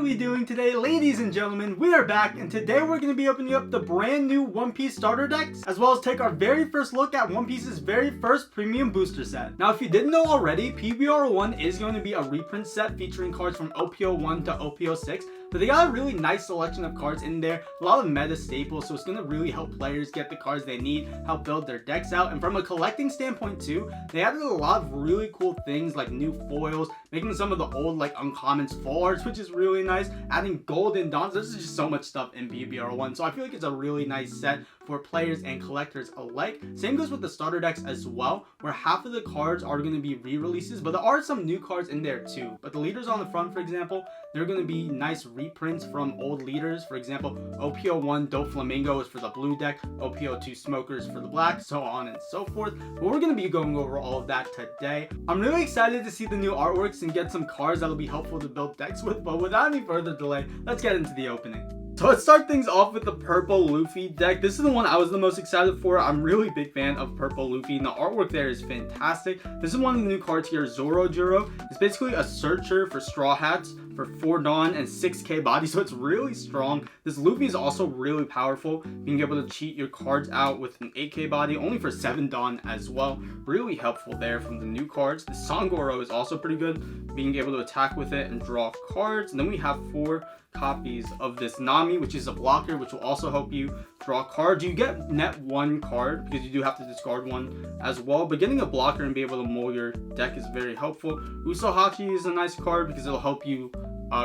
are we doing today? Ladies and gentlemen, we are back, and today we're going to be opening up the brand new One Piece starter decks, as well as take our very first look at One Piece's very first premium booster set. Now, if you didn't know already, PRB-01 is going to be a reprint set featuring cards from OP-01 to OP-06, but they got a really nice selection of cards in there, a lot of meta staples, so it's going to really help players get the cards they need, help build their decks out. And from a collecting standpoint too, they added a lot of really cool things like new foils, making some of the old like uncommons full arts, which is really nice, adding golden dons. There's just so much stuff in PRB-01, so I feel like it's a really nice set for players and collectors alike. Same goes with the starter decks as well, where half of the cards are going to be re-releases, but there are some new cards in there too. But the leaders on the front, for example, they're going to be nice reprints from old leaders. For example, OP-01 Doflamingo is for the blue deck, OP-02 Smokers for the black, so on and so forth. But we're going to be going over all of that today. I'm really excited to see the new artworks and get some cards that'll be helpful to build decks with, but without any further delay, let's get into the opening. So let's start things off with the purple Luffy deck. This is the one I was the most excited for. I'm really a big fan of purple Luffy, and the artwork there is fantastic. This is one of the new cards here, Zorojuro. It's basically a searcher for straw hats for 4 Dawn and 6k body, so it's really strong. This Luffy is also really powerful, being able to cheat your cards out with an 8k body, only for 7 Dawn as well. Really helpful there from the new cards. The Sangoro is also pretty good, being able to attack with it and draw cards. And then we have 4 copies of this Nami, which is a blocker, which will also help you draw cards. You get net 1 card because you do have to discard 1 as well, but getting a blocker and be able to mull your deck is very helpful. Usohachi is a nice card because it'll help you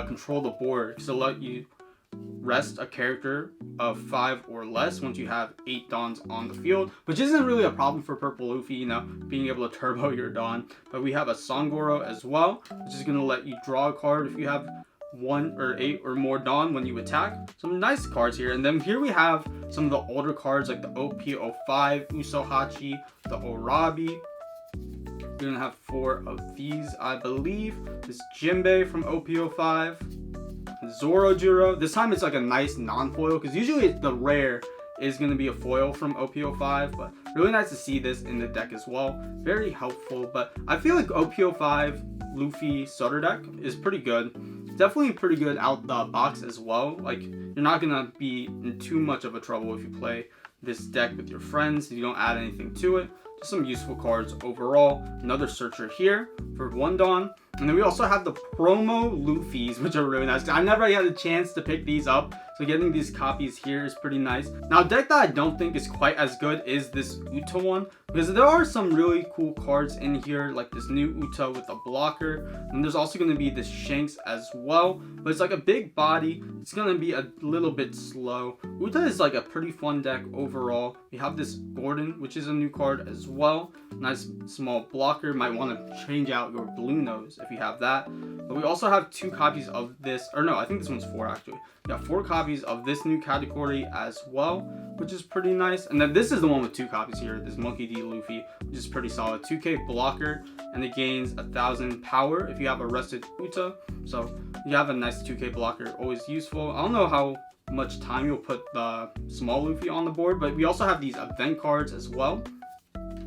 control the board, because it'll let you rest a character of 5 or less once you have 8 Dawns on the field, which isn't really a problem for purple Luffy, you know, being able to turbo your Dawn. But we have a Sangoro as well, which is going to let you draw a card if you have 1 or 8 or more Dawn when you attack. Some nice cards here. And then here we have some of the older cards like the OP-05 Usohachi, the Orabi. We're gonna have 4 of these, I believe. This Jinbei from OP-05, Zorojuro. This time it's like a nice non-foil, because usually the rare is going to be a foil from OP-05, but really nice to see this in the deck as well. Very helpful, but I feel like OP-05 Luffy starter deck is pretty good. Definitely pretty good out the box as well. Like, you're not going to be in too much of a trouble if you play this deck with your friends. You don't add anything to it. Just some useful cards overall. Another searcher here for 1 Dawn. And then we also have the promo Luffys, which are really nice. I never had a chance to pick these up, so getting these copies here is pretty nice. Now, a deck that I don't think is quite as good is this Uta one, because there are some really cool cards in here, like this new Uta with a blocker. And there's also going to be this Shanks as well, but it's like a big body. It's going to be a little bit slow. Uta is like a pretty fun deck overall. We have this Gordon, which is a new card as well. Nice small blocker. Might want to change out your Blue Nose if you have that. But we also have 2 copies of this, or no, I think this one's 4 actually. We got 4 copies of this new Katakuri as well, which is pretty nice. And then this is the one with 2 copies here, this Monkey D Luffy, which is pretty solid. 2k blocker, and it gains 1000 power if you have a rested Uta. So you have a nice 2k blocker, always useful. I don't know how much time you'll put the small Luffy on the board, but we also have these event cards as well.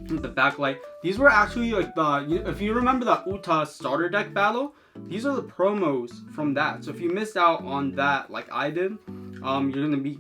With the backlight, these were actually like if you remember the Uta starter deck battle, these are the promos from that. So if you missed out on that like I did, you're gonna be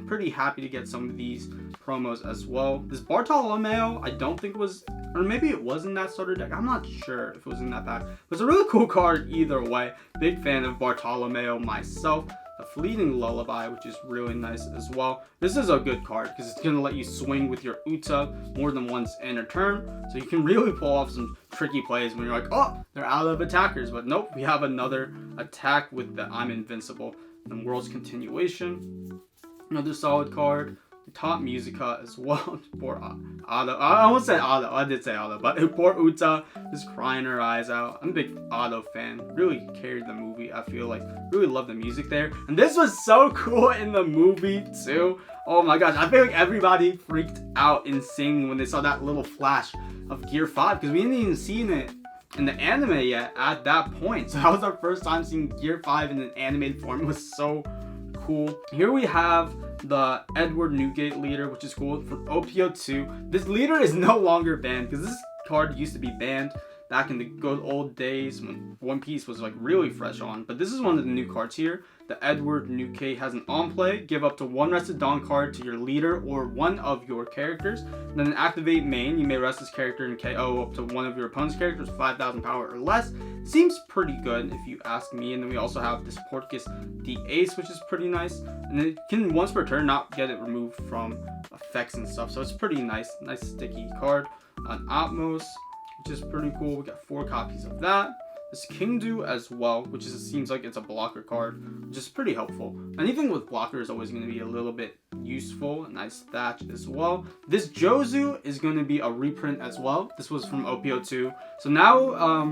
pretty happy to get some of these promos as well. This Bartolomeo, I don't think was, or maybe it was in that starter deck. I'm not sure if it was in that pack, but it's a really cool card either way. Big fan of Bartolomeo myself. A Fleeting Lullaby, which is really nice as well. This is a good card because it's going to let you swing with your Uta more than once in a turn. So you can really pull off some tricky plays when you're like, oh, they're out of attackers. But nope, we have another attack with the I'm Invincible. And World's Continuation. Another solid card. The top Musica as well. Poor Otto. I almost said Otto. I did say Otto. But poor Uta just crying her eyes out. I'm a big Otto fan. Really carried the movie, I feel like. Really love the music there. And this was so cool in the movie too. Oh my gosh. I feel like everybody freaked out in singing when they saw that little flash of Gear 5. Because we didn't even see it in the anime yet at that point. So that was our first time seeing Gear 5 in an animated form. It was so cool. Here we have the Edward Newgate leader, which is cool, from OP-02. This leader is no longer banned because this card used to be banned. back in the good old days when One Piece was like really fresh on. But this is one of the new cards here. The Edward Newgate has an on play. Give up to 1 rested Dawn card to your leader or one of your characters. And then activate main. You may rest this character and KO up to one of your opponent's characters, 5,000 power or less. Seems pretty good if you ask me. And then we also have this Portuguese the Ace, which is pretty nice. And then it can once per turn not get it removed from effects and stuff. So it's pretty nice. Nice sticky card. An Atmos, which is pretty cool. We got 4 copies of that. This Kingdu as well, which seems like it's a blocker card, which is pretty helpful. Anything with blocker is always going to be a little bit useful. A nice Thatch as well. This Jozu is going to be a reprint as well. This was from OP02. So now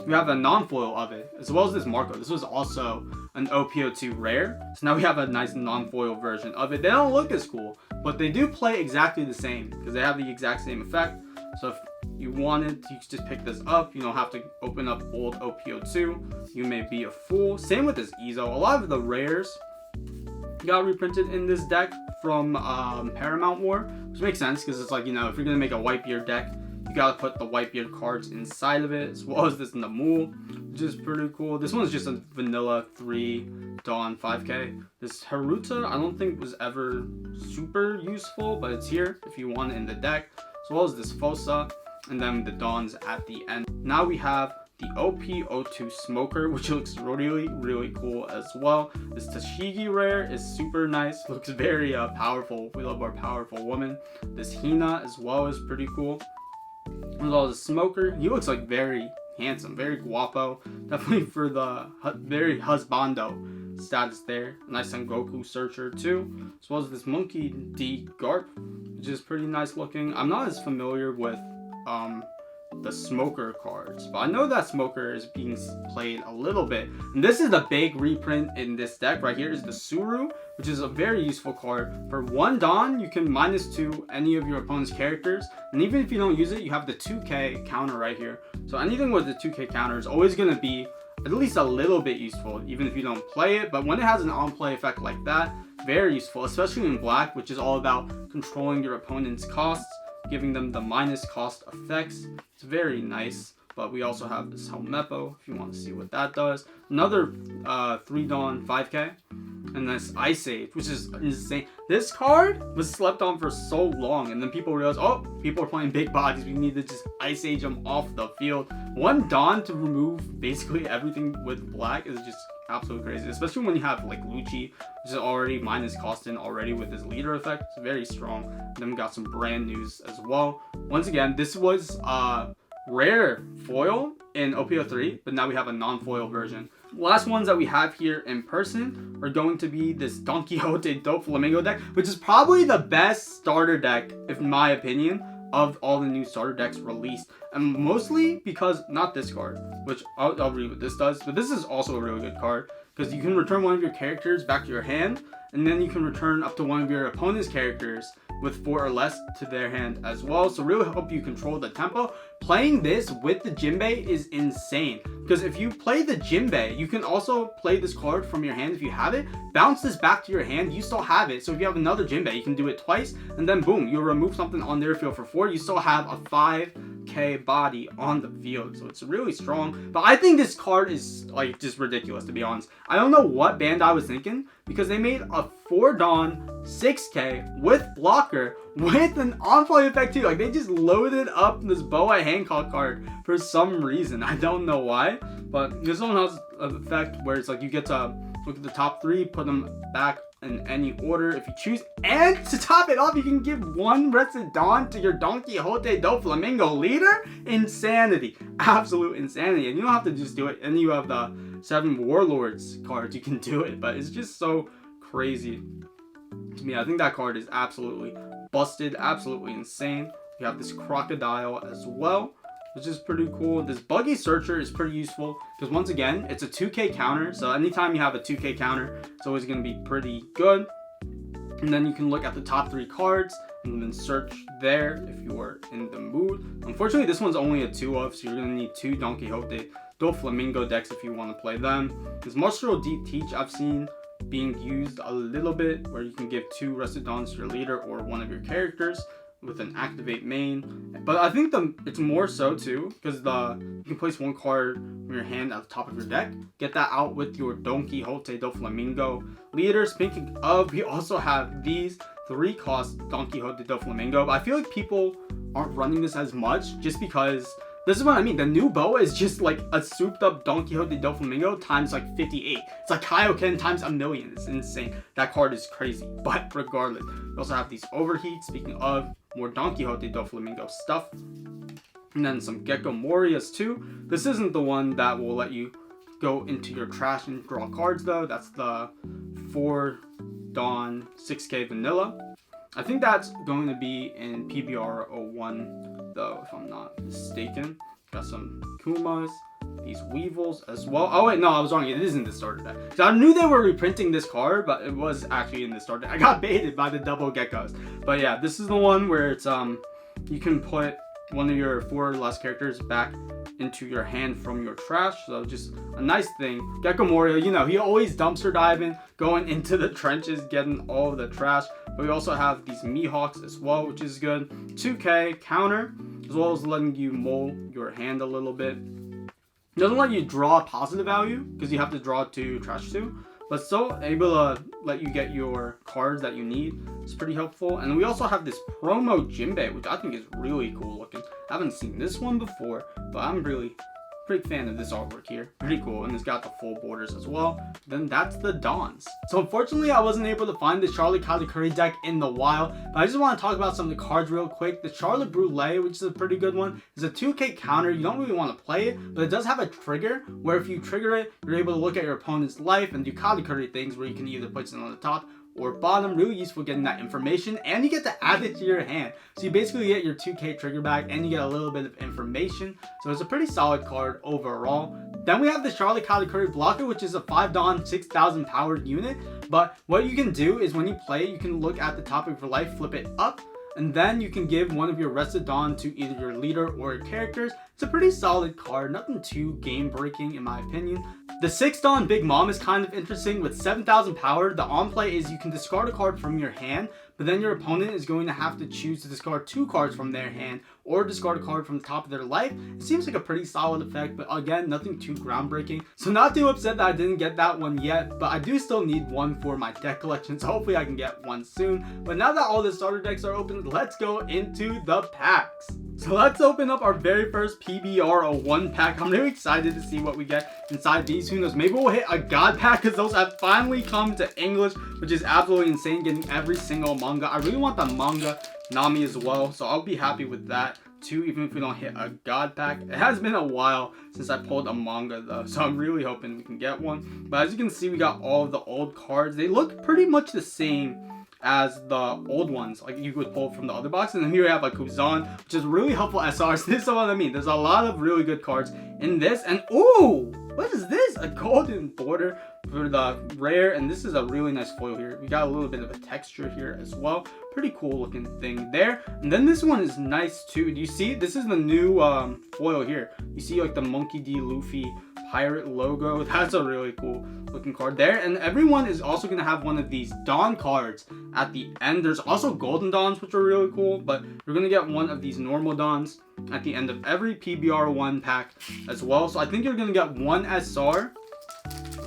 we have a non-foil of it, as well as this Marco. This was also an OP02 rare. So now we have a nice non-foil version of it. They don't look as cool, but they do play exactly the same because they have the exact same effect. So if you wanted, you could just pick this up. You don't have to open up old OP02. You may be a fool. Same with this Ezo. A lot of the rares got reprinted in this deck from Paramount War, which makes sense because it's like, you know, if you're going to make a Whitebeard deck, you got to put the Whitebeard cards inside of it, as well as this Namul, which is pretty cool. This one's just a vanilla 3 Dawn 5k. This Haruta, I don't think was ever super useful, but it's here if you want it in the deck, as well as this Fosa, and then the Dawns at the end. Now we have the OP02 Smoker, which looks really, really cool as well. This Tashigi rare is super nice, looks very powerful. We love our powerful woman. This Hina as well is pretty cool. As well as the Smoker, he looks like very handsome, very guapo. Definitely for the very husbando status there. Nice Sengoku Searcher too, as well as this Monkey D Garp, which is pretty nice looking. I'm not as familiar with the Smoker cards, but I know that Smoker is being played a little bit. And this is the big reprint in this deck right here, is the Suru, which is a very useful card. For 1 Dawn, you can -2 any of your opponent's characters, and even if you don't use it, you have the 2k counter right here. So anything with the 2k counter is always going to be at least a little bit useful, even if you don't play it. But when it has an on-play effect like that, very useful, especially in black, which is all about controlling your opponent's costs, giving them the minus cost effects. It's very nice. But we also have this Helmeppo, if you want to see what that does. Another 3 Dawn 5k. And this Ice Age, which is insane. This card was slept on for so long, and then people realized, oh, people are playing big bodies, we need to just Ice Age them off the field. 1 Dawn to remove basically everything with black is just absolutely crazy, especially when you have like Lucci, which is already minus cost in already with his leader effect. It's very strong. And then we got some brand news as well. Once again, this was rare foil in OP03, but now we have a non-foil version. Last ones that we have here in person are going to be this Donquixote Doflamingo deck, which is probably the best starter deck, in my opinion, of all the new starter decks released. And mostly because, not this card, which I'll read what this does, but this is also a really good card, because you can return one of your characters back to your hand, and then you can return up to one of your opponent's characters with 4 or less to their hand as well. So really help you control the tempo. Playing this with the Jinbei is insane, because if you play the Jinbei, you can also play this card from your hand if you have it, bounce this back to your hand, you still have it. So if you have another Jinbei, you can do it twice, and then boom, you'll remove something on their field for 4. You still have a 5k body on the field, so it's really strong. But I think this card is like just ridiculous, to be honest. I don't know what Bandai was thinking, because they made a 4 Dawn 6k with blocker with an on-play effect too. Like, they just loaded up this Boa Hancock card for some reason. I don't know why, but this one has an effect where it's like you get to look at the top 3, put them back in any order if you choose, and to top it off, you can give 1 rested Dawn to your Donquixote Doflamingo leader. Insanity, absolute insanity. And you don't have to just do it, and you have the 7 Warlords cards, you can do it, but it's just so crazy to me. I think that card is absolutely busted, absolutely insane. We have this Crocodile as well, which is pretty cool. This Buggy Searcher is pretty useful, because once again, it's a 2k counter, so anytime you have a 2k counter, it's always going to be pretty good. And then you can look at the top 3 cards and then search there if you are in the mood. Unfortunately, this one's only a 2 of, so you're going to need 2 Donquixote Doflamingo decks if you want to play them. This Martial Deep Teach I've seen being used a little bit, where you can give 2 rested Dawns to your leader or one of your characters. with an activate main. But I think it's more so too because you can place one card from your hand at the top of your deck. Get that out with your Donquixote Doflamingo leader. Speaking of, we also have these 3-cost Donquixote Doflamingo. But I feel like people aren't running this as much just because this is what I mean. The new boa is just like a souped up Donquixote Doflamingo times like 58. It's like Kaioken times a million. It's insane. That card is crazy. But regardless, we also have these overheats. Speaking of, more Donquixote Doflamingo stuff. And then some Gecko Morias too. This isn't the one that will let you go into your trash and draw cards though. That's the 4 Dawn 6K vanilla. I think that's going to be in PRB-01 though, if I'm not mistaken. Got some Kumas, these Weevils as well. Oh wait, no, I was wrong. It isn't the starter deck. So I knew they were reprinting this card, but it was actually in the starter deck. I got baited by the double geckos. But yeah, this is the one where it's you can put one of your 4 or less characters back into your hand from your trash. So just a nice thing. Gecko Moria, you know, he always dumpster diving, going into the trenches, getting all of the trash. But we also have these Mihawks as well, which is good. 2K counter, as well as letting you mull your hand a little bit. It doesn't let you draw positive value because you have to draw 2 trash 2, but still able to let you get your cards that you need. It's pretty helpful. And we also have this promo Jinbei, which I think is really cool looking. I haven't seen this one before, but I'm really big fan of this artwork here. Pretty cool. And it's got the full borders as well. Then that's the Dons. So unfortunately, I wasn't able to find the Charlotte Katakuri deck in the wild, but I just want to talk about some of the cards real quick. The Charlotte Brûlée, which is a pretty good one, is a 2K counter. You don't really want to play it, but it does have a trigger where if you trigger it, you're able to look at your opponent's life and do Katakuri things where you can either put it on the top or bottom. Really useful getting that information, and you get to add it to your hand. So you basically get your 2K trigger back and you get a little bit of information. So it's a pretty solid card overall. Then we have the Charlotte Katakuri blocker, which is a 5 Dawn 6000 powered unit. But what you can do is when you play it, you can look at the top of your life, flip it up, and then you can give one of your Rested Dawn to either your leader or your characters. It's a pretty solid card, nothing too game breaking in my opinion. The 6 Dawn Big Mom is kind of interesting. With 7000 power, the on play is you can discard a card from your hand, but then your opponent is going to have to choose to discard 2 cards from their hand or discard a card from the top of their life. It seems like a pretty solid effect, but again, nothing too groundbreaking. So not too upset that I didn't get that one yet, but I do still need one for my deck collection, so hopefully I can get one soon. But now that all the starter decks are open, let's go into the packs. So let's open up our very first PRB-01 pack. I'm really excited to see what we get inside these. Who knows, maybe we'll hit a god pack because those have finally come to English, which is absolutely insane, getting every single manga. I really want the Manga Nami as well, so I'll be happy with that too, even if we don't hit a god pack. It has been a while since I pulled a manga though, so I'm really hoping we can get one. But as you can see, we got all of the old cards. They look pretty much the same as the old ones, like you would pull from the other box. And then here we have like Kuzan, which is really helpful SRs. This is what I mean. There's a lot of really good cards in this. And ooh, what is this? A golden border for the rare, and this is a really nice foil here. We got a little bit of a texture here as well. Pretty cool looking thing there. And then this one is nice too. Do you see? This is the new foil here. You see like the Monkey D. Luffy pirate logo. That's a really cool looking card there. And everyone is also going to have one of these Dawn cards at the end. There's also golden Dawns, which are really cool, but you're going to get one of these normal Dawns at the end of every PRB-01 pack as well. So I think you're going to get one SR,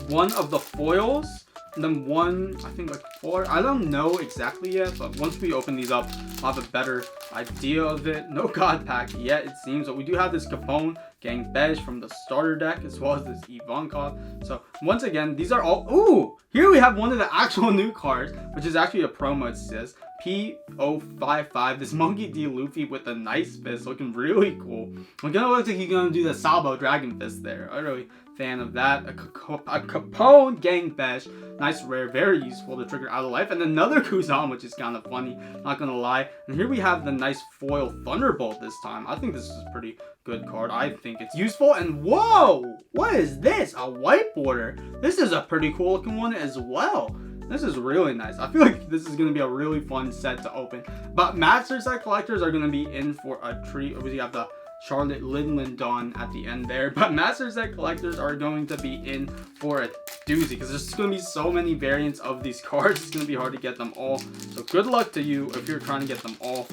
one of the foils, and then one, I think like 4. I don't know exactly yet, but once we open these up, I'll have a better idea of it. No god pack yet, it seems, but we do have this Capone Gang Beige from the starter deck, as well as this Ivankov. So once again, these are all, ooh, here we have one of the actual new cards, which is actually a promo. It says P055, this Monkey D. Luffy with a nice fist, looking really cool. It gonna look like he's gonna do the Sabo Dragon Fist there. I'm really fan of that. A Capone Gang Beige, nice rare, very useful to trigger out of life. And another Kuzan, which is kind of funny, not gonna lie. And here we have the nice foil Thunderbolt this time. I think this is a pretty good card. I think it's useful. And whoa, what is this? A white border. This is a pretty cool looking one as well. This is really nice. I feel like this is going to be a really fun set to open. But Master Set collectors are going to be in for a treat. We have the Charlotte Linland Dawn at the end there. But Master Set collectors are going to be in for a doozy because there's going to be so many variants of these cards. It's going to be hard to get them all. So good luck to you if you're trying to get them all.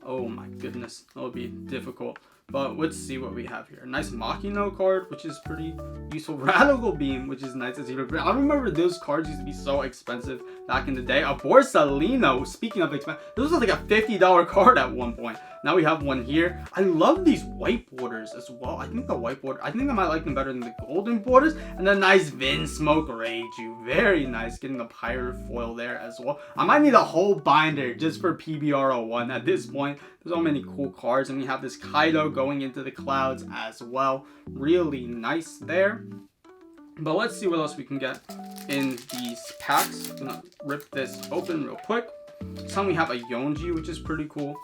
Oh my goodness, that'll be difficult. But let's see what we have here. A nice Makino card, which is pretty useful. Radical Beam, which is nice to see. I remember those cards used to be so expensive back in the day. A Borsalino, speaking of expensive, this was like a $50 card at one point. Now we have one here. I love these white borders as well. I think the white border, I think I might like them better than the golden borders. And then nice Vinsmoke Reiju. Very nice. Getting the pirate foil there as well. I might need a whole binder just for PBR01 at this point. There's so many cool cards. And we have this Kaido going into the clouds as well. Really nice there. But let's see what else we can get in these packs. I'm gonna rip this open real quick. This time we have a Yonji, which is pretty cool.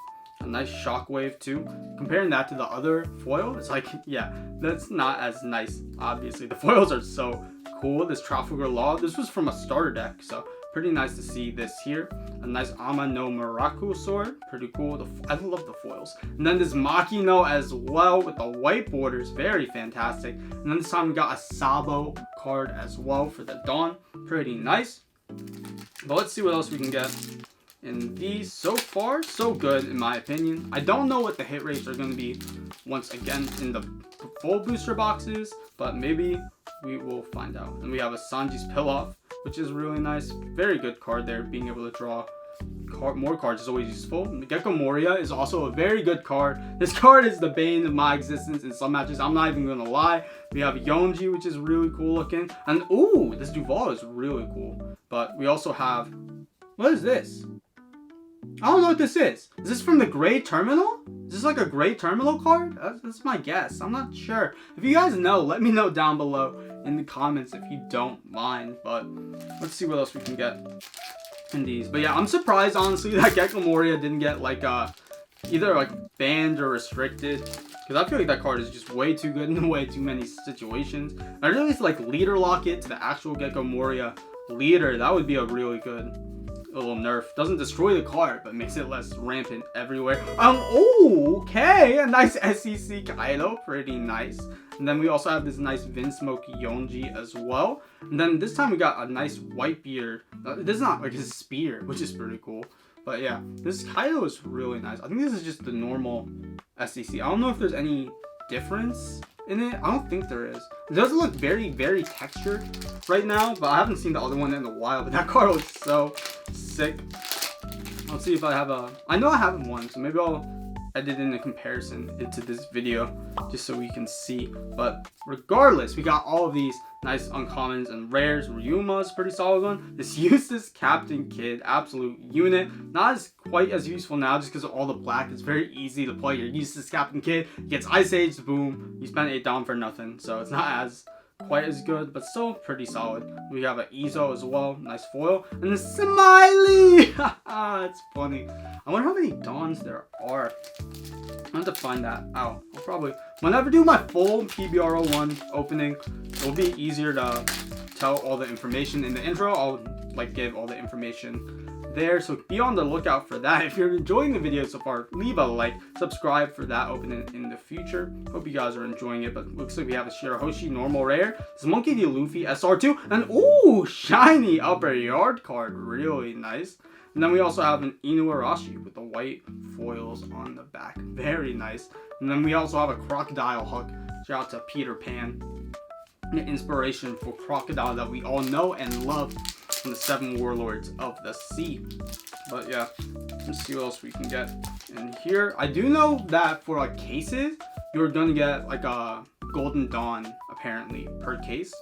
A nice Shockwave too. Comparing that to the other foil, it's like, yeah, that's not as nice. Obviously, the foils are so cool. This Trafalgar Law, this was from a starter deck, so pretty nice to see this here. A nice Ama no Miraku sword, pretty cool. I love the foils. And then this Makino as well with the white borders, very fantastic. And then this time we got a Sabo card as well for the Dawn, pretty nice. But let's see what else we can get in these. So far, so good in my opinion. I don't know what the hit rates are going to be once again in the full booster boxes, but maybe we will find out. And we have a Sanji's Pilloff, which is really nice. Very good card there. Being able to draw more cards is always useful. Gecko Moria is also a very good card. This card is the bane of my existence in some matches. I'm not even going to lie. We have Yonji, which is really cool looking. And ooh, this Duval is really cool. But we also have, what is this? I don't know what this is. Is this from the Gray Terminal? Is this like a Gray Terminal card? That's my guess. I'm not sure. If you guys know, let me know down below in the comments if you don't mind. But let's see what else we can get in these. But yeah, I'm surprised honestly that Gecko Moria didn't get like either like banned or restricted. Because I feel like that card is just way too good in way too many situations. I really like leader lock it to the actual Gecko Moria leader. That would be a really good little nerf. Doesn't destroy the card, but makes it less rampant everywhere. Oh, okay, a nice SEC Kaido, pretty nice. And then we also have this nice Vinsmoke Yonji as well. And then this time we got a nice Whitebeard. This is not like his spear, which is pretty cool. But yeah, this Kaido is really nice. I think this is just the normal SEC. I don't know if there's any difference in it. I don't think there is. It does look very, very textured right now, but I haven't seen the other one in a while. But that card looks so sick. Let's see if I have a, I know I have one, so maybe I'll edit in a comparison into this video just so we can see. But regardless, we got all of these nice uncommons and rares. Ryuma's pretty solid one. This Eustace Captain Kid, absolute unit. Not as quite as useful now just because of all the black. It's very easy to play your Eustace Captain Kid. He gets Ice Age, boom. You spend 8 down for nothing. So it's not as quite as good, but still pretty solid. We have an Izo as well, nice foil, and the Smiley. It's funny. I wonder how many Dawns there are. I have to find that out. I'll probably, whenever I do my full PBR01 opening, it'll be easier to tell all the information. In the intro, I'll like give all the information there, so be on the lookout for that. If you're enjoying the video so far, leave a like, subscribe for that opening in the future. Hope you guys are enjoying it. But looks like we have a Shirahoshi normal rare, this Monkey D. Luffy SR2, and ooh, shiny upper yard card, really nice. And then we also have an Inuarashi with the white foils on the back, very nice. And then we also have a Crocodile Hook. Shout out to Peter Pan, an inspiration for Crocodile that we all know and love from the 7 Warlords of the Sea. But yeah, let's see what else we can get in here. I do know that for like cases, you're gonna get like a Golden Dawn apparently per case.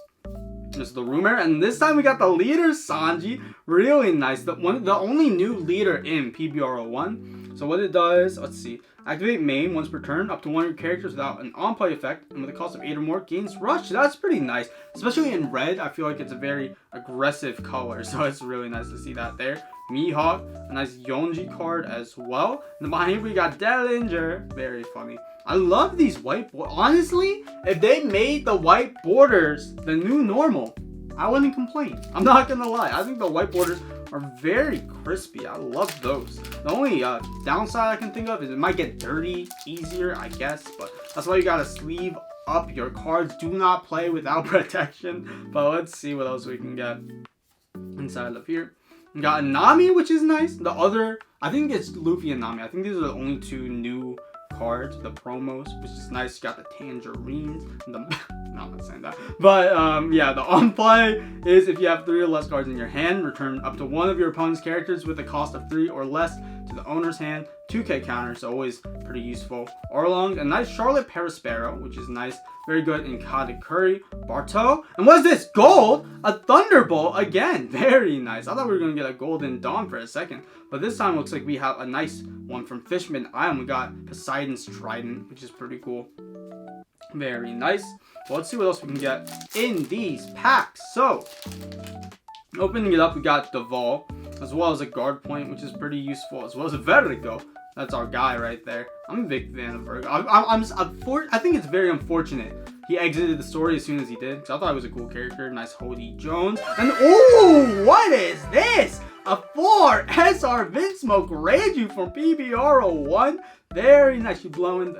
This is the rumor, and this time we got the leader Sanji, really nice. The only new leader in PBR01. So what it does, let's see. Activate main once per turn, up to 1 of your characters without an on-play effect, and with a cost of 8 or more, gains rush. That's pretty nice, especially in red. I feel like it's a very aggressive color, so it's really nice to see that there. Mihawk, a nice Yonji card as well. And then behind here we got Dellinger, very funny. I love these white borders. Honestly, if they made the white borders the new normal, I wouldn't complain. I'm not gonna lie. I think the white borders are very crispy. I love those. The only downside I can think of is it might get dirty easier, I guess. But that's why you gotta sleeve up your cards. Do not play without protection. But let's see what else we can get inside of here. We got a Nami, which is nice. The other, I think it's Luffy and Nami. I think these are the only two new cards, the promos, which is nice. You got the tangerines. No, I'm not saying that. But yeah, the on play is if you have 3 or less cards in your hand, return up to one of your opponent's characters with a cost of 3 or less to the owner's hand. 2k counters, always pretty useful. Orlong, a nice Charlotte Paraspero, which is nice. Very good in Katakuri, Barto. And what is this? Gold? A Thunderbolt again. Very nice. I thought we were going to get a Golden Dawn for a second. But this time looks like we have a nice one from Fishman Island. We got Poseidon's Trident, which is pretty cool. Very nice. Well, let's see what else we can get in these packs. So, opening it up, we got Duval, as well as a Guard Point, which is pretty useful, as well as a Vertigo. That's our guy right there. I'm a big fan of Virgo. I think it's very unfortunate he exited the story as soon as he did, because I thought he was a cool character. Nice Hody Jones. And ooh, what is this? A 4 SR Vinsmoke Reiju from PRB-01. Very nice. She's going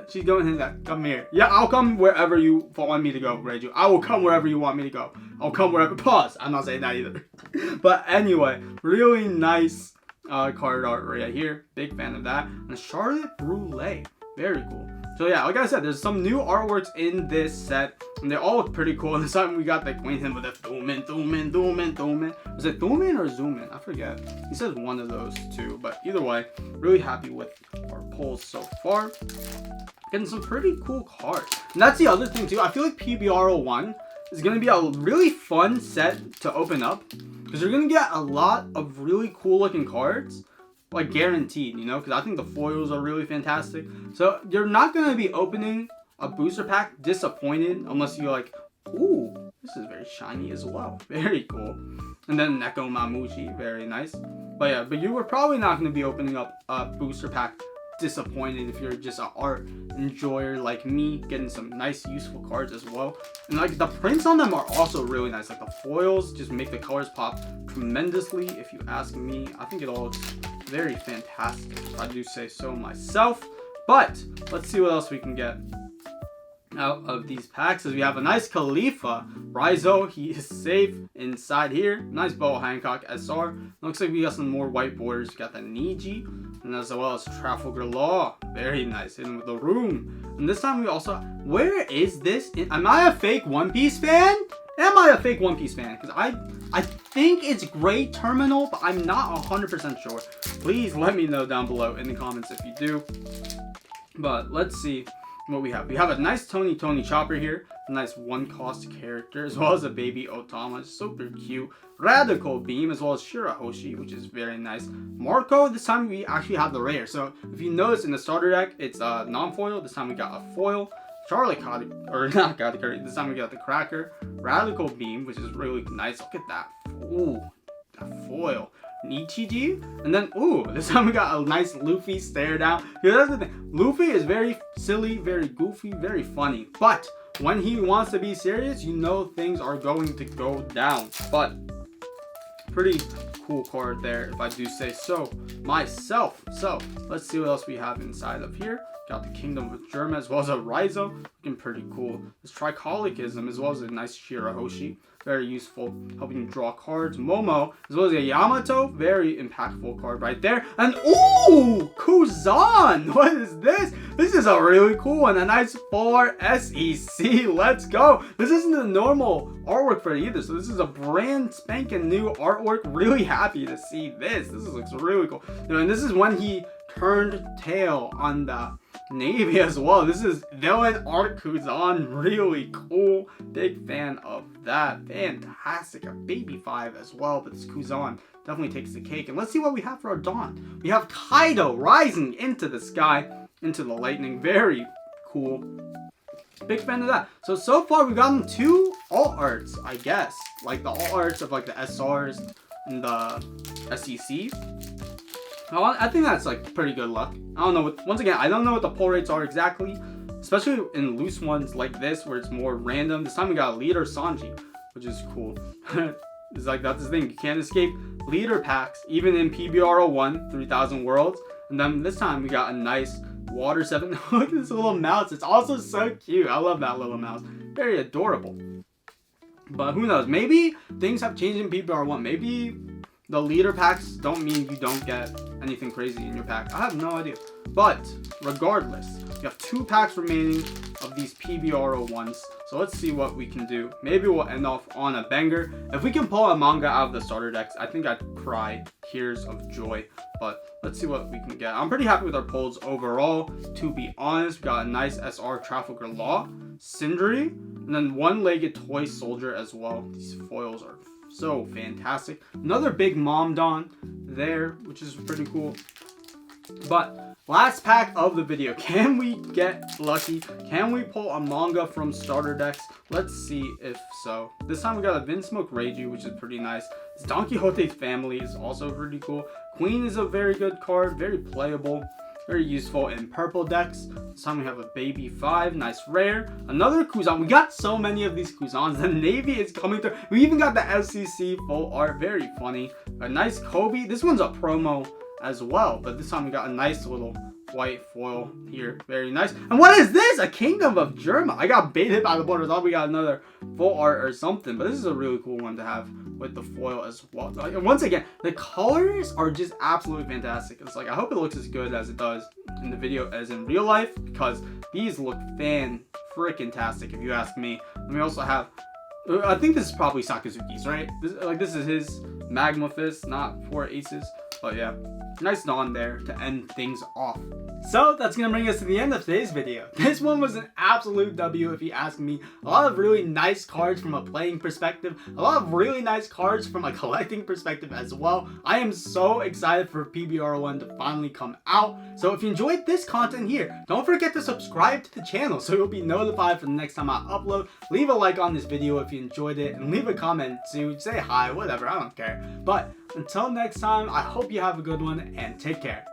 in that. Come here. Yeah, I'll come wherever you want me to go, Reiju. I will come wherever you want me to go. I'll come wherever. Pause. I'm not saying that either. But anyway, really nice card art right here. Big fan of that. And Charlotte Brule. Very cool. So yeah, like I said, there's some new artworks in this set, and they all look pretty cool. And this time we got the acquaintance with the Thuman. Was it Thuman or Zoomin? I forget. He says one of those two, but either way, really happy with our pulls so far. Getting some pretty cool cards. And that's the other thing too. I feel like PRB-01 is going to be a really fun set to open up, because you're going to get a lot of really cool looking cards. Like guaranteed, you know, because I think the foils are really fantastic. So you're not going to be opening a booster pack disappointed unless you're like, ooh, this is very shiny as well. Very cool. And then Neko Mamushi, very nice. But yeah, but you were probably not going to be opening up a booster pack disappointed if you're just an art enjoyer like me, getting some nice useful cards as well. And like the prints on them are also really nice. Like the foils just make the colors pop tremendously, if you ask me. I think it all looks very fantastic, if I do say so myself. But let's see what else we can get out of these packs. As we have a nice Khalifa Raizo, he is safe inside here. Nice Bo Hancock SR. Looks like we got some more white borders. We got the Niji, and as well as Trafalgar Law. Very nice. In with the room. And this time we also, where is this? Am I a fake One Piece fan? Am I a fake One Piece fan? Because I think it's Great Terminal, but I'm not 100% sure. Please let me know down below in the comments if you do. But let's see what we have. We have a nice Tony Chopper here. A nice 1-cost character, as well as a baby Otama. Super cute. Radical Beam, as well as Shirahoshi, which is very nice. Marco, this time we actually have the rare. So if you notice in the starter deck, it's non-foil. This time we got a foil. Charlotte Katakuri, this time we got the Cracker. Radical Beam, which is really nice. Look at that. Ooh, that foil. Nichiji, and then ooh, this time we got a nice Luffy stare down. Because that's the thing, Luffy is very silly, very goofy, very funny, but when he wants to be serious, you know things are going to go down. But pretty cool card there, if I do say so myself. So let's see what else we have inside of here. Got the Kingdom of Germa, as well as a Raizo, looking pretty cool. This Tricolicism, as well as a nice Shirahoshi, very useful, helping you draw cards. Momo, as well as a Yamato, very impactful card right there. And ooh, Kuzan, what is this? This is a really cool one, a nice 4 SEC, let's go. This isn't the normal artwork for it either, so this is a brand spanking new artwork. Really happy to see this. This looks really cool. You know, and this is when he turned tail on the Navy as well. This is villain art Kuzan, really cool. Big fan of that. Fantastic. A baby 5 as well, but this Kuzan definitely takes the cake. And let's see what we have for our Dawn. We have Kaido rising into the sky, into the lightning. Very cool. Big fan of that. So far we've gotten 2 alt arts, I guess. Like the alt arts of like the SRs and the SECs. I think that's like pretty good luck. I don't know what, once again, I don't know what the pull rates are exactly, especially in loose ones like this where it's more random. This time we got a leader Sanji, which is cool. It's like, that's the thing, you can't escape leader packs even in PRB-01 3000 worlds. And then this time we got a nice water 7. Look at this little mouse, it's also so cute. I love that little mouse, very adorable. But who knows, maybe things have changed in PRB-01. Maybe The leader packs don't mean you don't get anything crazy in your pack. I have no idea. But regardless, we have 2 packs remaining of these PRB-01s. So let's see what we can do. Maybe we'll end off on a banger. If we can pull a manga out of the starter decks, I think I'd cry tears of joy. But let's see what we can get. I'm pretty happy with our pulls overall. To be honest, we got a nice SR Trafficker Law, Sindri, and then one-legged toy soldier as well. These foils are so fantastic. Another big Mom Don there, which is pretty cool. But last pack of the video. Can we get lucky? Can we pull a manga from starter decks? Let's see if so. This time we got a Vinsmoke Reiju, which is pretty nice. This Donquixote family is also pretty cool. Queen is a very good card, very playable, very useful in purple decks. This time we have a Baby 5, nice rare. Another Kuzan. We got so many of these Kuzans. The Navy is coming through. We even got the SCC full art, very funny. A nice Kobe. This one's a promo as well, but this time we got a nice little white foil here, very nice. And what is this? A Kingdom of Germa. I got baited by the board. I thought we got another full art or something, but this is a really cool one to have with the foil as well. Like, once again, the colors are just absolutely fantastic. It's like, I hope it looks as good as it does in the video as in real life, because these look fan-freaking-tastic if you ask me. And we also have, I think this is probably Sakazuki's, right? This is his Magma Fist, not 4 aces. But yeah, nice Dawn there to end things off. So that's going to bring us to the end of today's video. This one was an absolute W if you ask me. A lot of really nice cards from a playing perspective. A lot of really nice cards from a collecting perspective as well. I am so excited for PRB-01 to finally come out. So if you enjoyed this content here, don't forget to subscribe to the channel so you'll be notified for the next time I upload. Leave a like on this video if you enjoyed it, and leave a comment to say hi, whatever, I don't care. But until next time, I hope you have a good one and take care.